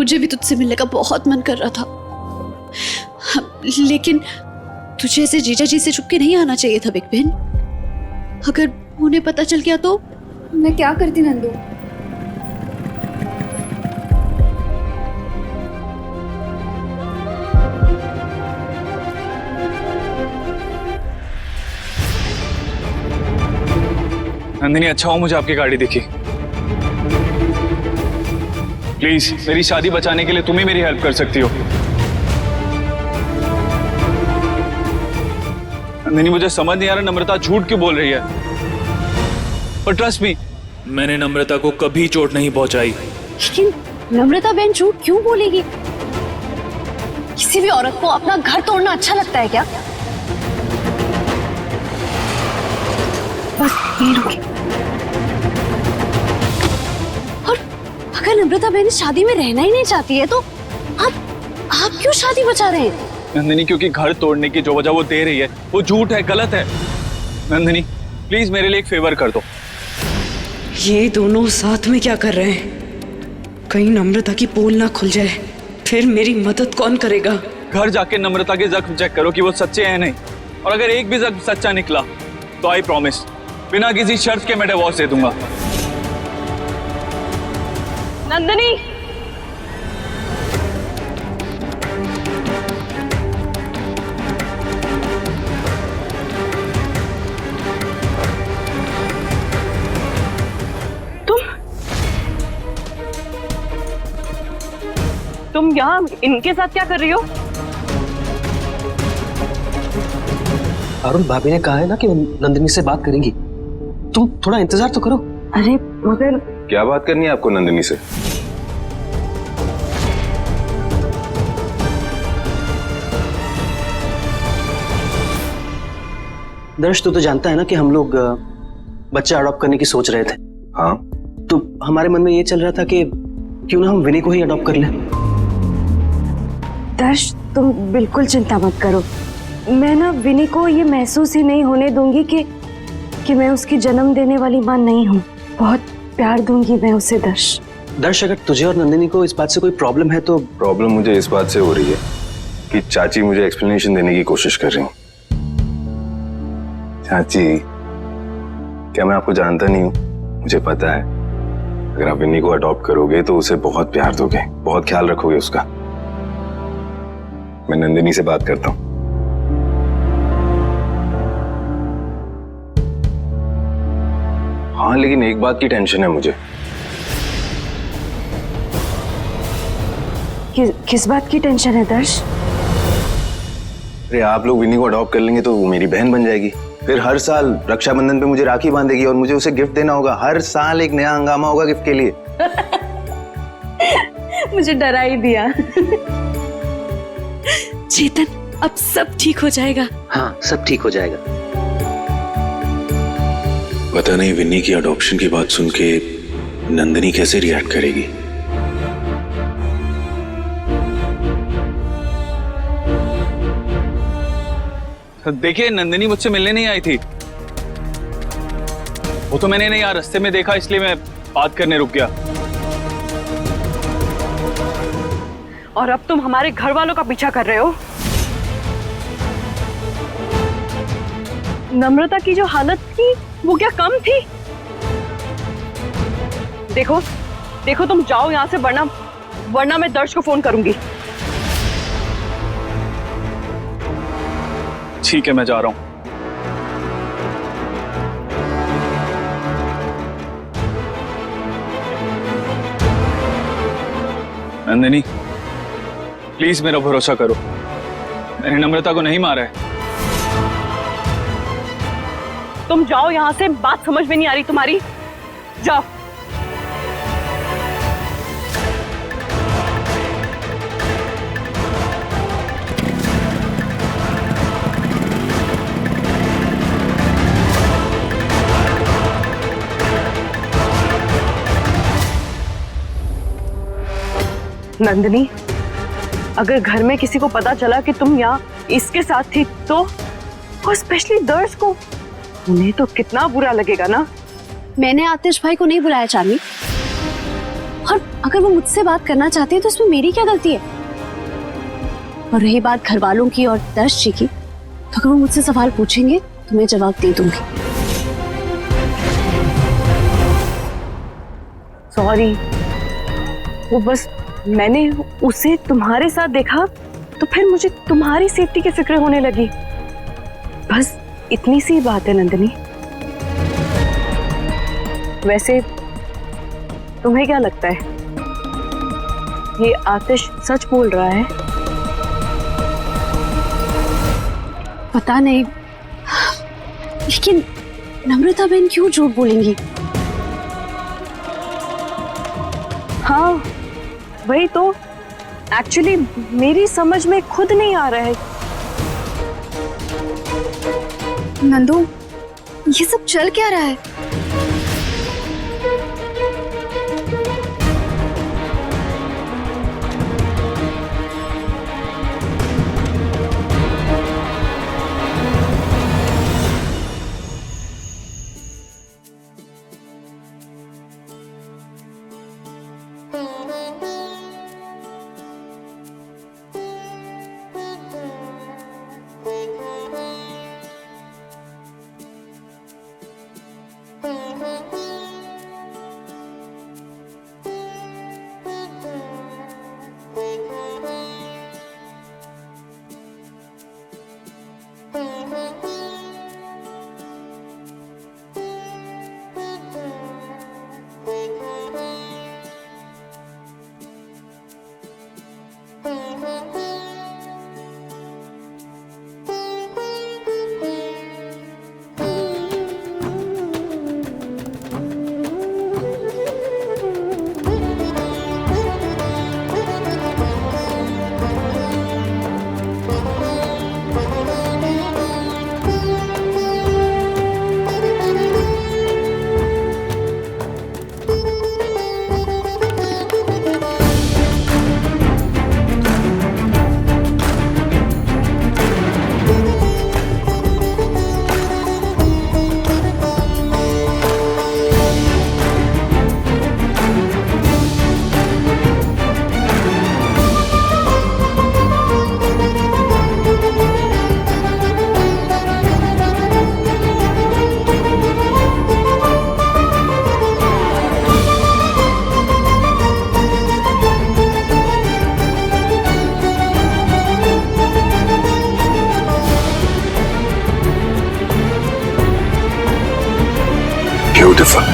मुझे भी तुझसे मिलने का बहुत मन कर रहा था, लेकिन तुझे ऐसे जीजा जी से छुप के नहीं आना चाहिए था बिग बहन। अगर उन्हें पता चल गया तो? मैं क्या करती नंदू? नंदिनी, अच्छा हो मुझे आपकी गाड़ी दिखी। प्लीज मेरी शादी बचाने के लिए तुम ही मेरी हेल्प कर सकती हो। नंदिनी, मुझे समझ नहीं आ रहा नम्रता झूठ क्यों बोल रही है, पर ट्रस्ट मी, मैंने नम्रता को कभी चोट नहीं पहुंचाई। लेकिन नम्रता बहन झूठ क्यों बोलेगी? किसी भी औरत को अपना घर तोड़ना अच्छा लगता है क्या? बस यहीं रुकिए। और अगर नम्रता बहन शादी में रहना ही नहीं चाहती है तो आप क्यों शादी बचा रहे हैं? नंदिनी, क्योंकि घर तोड़ने की जो वजह वो दे रही है वो झूठ है, गलत है। नंदिनी प्लीज मेरे लिए एक फेवर कर दो। ये दोनों साथ में क्या कर रहे हैं? कहीं नम्रता की पोल ना खुल जाए, फिर मेरी मदद कौन करेगा? घर जाके नम्रता के जख्म चेक करो कि वो सच्चे हैं नहीं, और अगर एक भी जख्म सच्चा निकला तो आई प्रॉमिस बिना किसी शर्त के मैं डिवोर्स दे दूंगा। नंदिनी, तुम यहाँ इनके साथ क्या कर रही हो? अरुण, भाभी ने कहा है ना कि नंदिनी से बात करेंगी, तुम थोड़ा इंतजार तो करो। अरे मगर क्या बात करनी है आपको नंदिनी से? दर्श, तू तो जानता है ना कि हम लोग बच्चा अडॉप्ट करने की सोच रहे थे। हाँ, तो हमारे मन में ये चल रहा था कि क्यों ना हम विनी को ही अडॉप्ट कर लें। दर्श, तुम बिल्कुल चिंता मत करो। मैं ना विनी को ये महसूस ही नहीं होने दूंगी कि मैं उसकी जन्म देने वाली मां नहीं हूँ। बहुत प्यार दूंगी मैं उसे। दर्श, अगर तुझे और नंदिनी को इस बात से कोई प्रॉब्लम है तो? प्रॉब्लम मुझे इस बात से हो रही है कि चाची मुझे एक्सप्लेनेशन देने की कोशिश कर रही हैं। चाची, क्या मैं आपको जानता नहीं हूँ? मुझे पता है अगर आप विनी को अडॉप्ट करोगे तो उसे बहुत प्यार दोगे, बहुत ख्याल रखोगे उसका। मैं नंदिनी से बात करता हूँ। हाँ, लेकिन एक बात की टेंशन है मुझे। किस बात की टेंशन है दर्श? अरे आप लोग विनी को अडॉप्ट कर लेंगे तो वो मेरी बहन बन जाएगी। फिर हर साल रक्षाबंधन पे मुझे राखी बांधेगी और मुझे उसे गिफ्ट देना होगा। हर साल एक नया हंगामा होगा गिफ्ट के लिए। मुझे डरा ही दिया। चेतन, अब सब ठीक हो जाएगा। हाँ, सब ठीक हो जाएगा। पता नहीं विन्नी की अडॉप्शन की बात सुन के नंदिनी कैसे रिएक्ट करेगी। देखिए, नंदिनी मुझसे मिलने नहीं आई थी, वो तो मैंने नहीं यार रास्ते में देखा, इसलिए मैं बात करने रुक गया। और अब तुम हमारे घर वालों का पीछा कर रहे हो। नम्रता की जो हालत थी वो क्या कम थी? देखो देखो, तुम जाओ यहां से, वरना मैं दर्श को फोन करूंगी। ठीक है, मैं जा रहा हूं। नंदिनी, प्लीज मेरा भरोसा करो, मैंने नम्रता को नहीं मारा है। तुम जाओ यहां से, बात समझ में नहीं आ रही तुम्हारी, जाओ। नंदिनी, अगर घर में किसी को पता चला कि तुम यहाँ इसके साथ थी तो, और स्पेशली दर्श को, उन्हें तो कितना बुरा लगेगा ना। मैंने आतिश भाई को नहीं बुलाया चांदनी, और अगर वो मुझसे बात करना चाहते हैं तो इसमें मेरी क्या गलती है? और रही बात घर वालों की और दर्श जी की, तो अगर वो मुझसे सवाल पूछेंगे तो मैं जवाब दे दूंगी। सॉरी, वो बस मैंने उसे तुम्हारे साथ देखा तो फिर मुझे तुम्हारी सेफ्टी की फिक्र होने लगी। बस इतनी सी बात है नंदिनी। वैसे तुम्हें क्या लगता है, ये आतिश सच बोल रहा है? पता नहीं, लेकिन नम्रता बहन क्यों झूठ बोलेंगी? हाँ वही तो, एक्चुअली मेरी समझ में खुद नहीं आ रहा है। नंदू, ये सब चल क्या रहा है? Beautiful.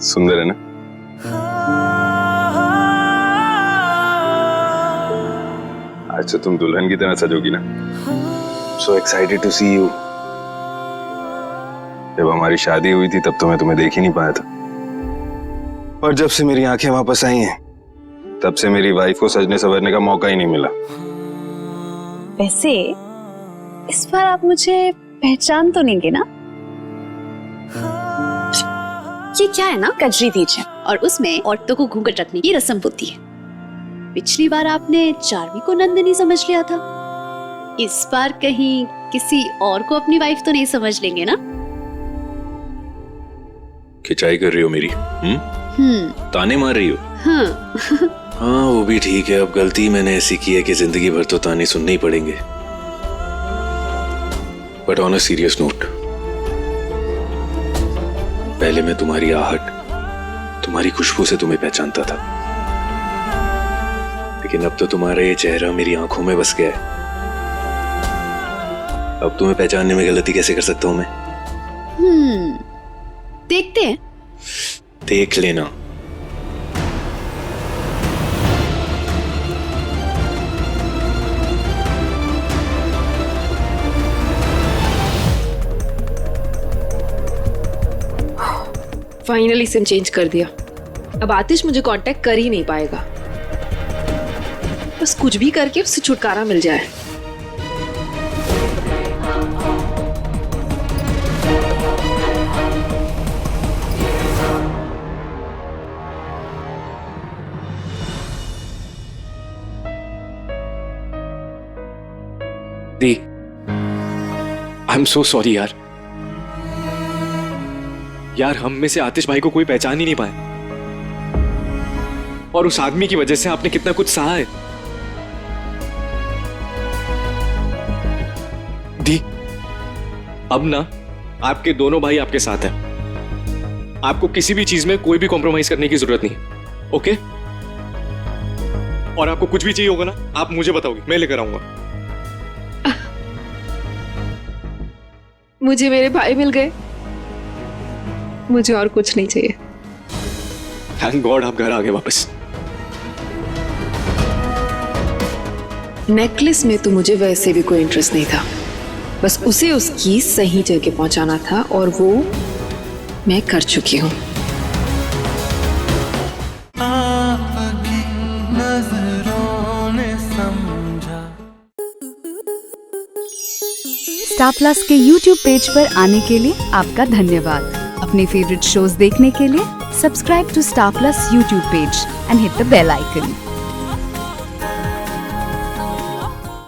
सुंदर है ना? आज तो तुम दुल्हन की तरह सजोगी ना? So excited to see you. जब हमारी शादी हुई थी तब तो मैं तुम्हें देख ही नहीं पाया था, और जब से मेरी आंखें वापस आई हैं तब से मेरी वाइफ को सजने संवरने का मौका ही नहीं मिला। वैसे इस बार आप मुझे पहचान तो लेंगे ना? ये क्या है ना, कजरी तीज है और उसमें औरतों को घूंघट रखने की रस्म होती है। पिछली बार आपने चार्मी को नंदिनी समझ लिया था, इस बार कहीं किसी और को अपनी वाइफ तो नहीं समझ लेंगे ना? खिंचाई कर रही हो मेरी? ताने मार रही हो? हाँ वो भी ठीक है, अब गलती मैंने ऐसी की है कि जिंदगी भर तो ताने सुनने ही पड़ेंगे। But on a serious note, पहले मैं तुम्हारी आहट, तुम्हारी खुशबू से तुम्हें पहचानता था, लेकिन अब तो तुम्हारा ये चेहरा मेरी आंखों में बस गया है। अब तुम्हें पहचानने में गलती कैसे कर सकता हूं मैं? देखते हैं। देख लेना। फाइनली सिम चेंज कर दिया, अब आतिश मुझे कांटेक्ट कर ही नहीं पाएगा। बस कुछ भी करके उससे छुटकारा मिल जाए। आई एम सो सॉरी यार। यार हम में से आतिश भाई को कोई पहचान ही नहीं पाए, और उस आदमी की वजह से आपने कितना कुछ सहा है। दी, अब ना आपके दोनों भाई आपके साथ हैं। आपको किसी भी चीज में कोई भी कॉम्प्रोमाइज करने की जरूरत नहीं है, ओके? और आपको कुछ भी चाहिए होगा ना, आप मुझे बताओगे, मैं लेकर आऊंगा। मुझे मेरे भाई मिल गए, मुझे और कुछ नहीं चाहिए। थैंक गॉड आप घर आ गए वापस। नेकलेस में तो मुझे वैसे भी कोई इंटरेस्ट नहीं था, बस उसे उसकी सही जगह पहुंचाना था, और वो मैं कर चुकी हूँ। स्टार प्लस के YouTube पेज पर आने के लिए आपका धन्यवाद। अपने फेवरेट शोज देखने के लिए subscribe to Star Plus YouTube page and hit the bell icon.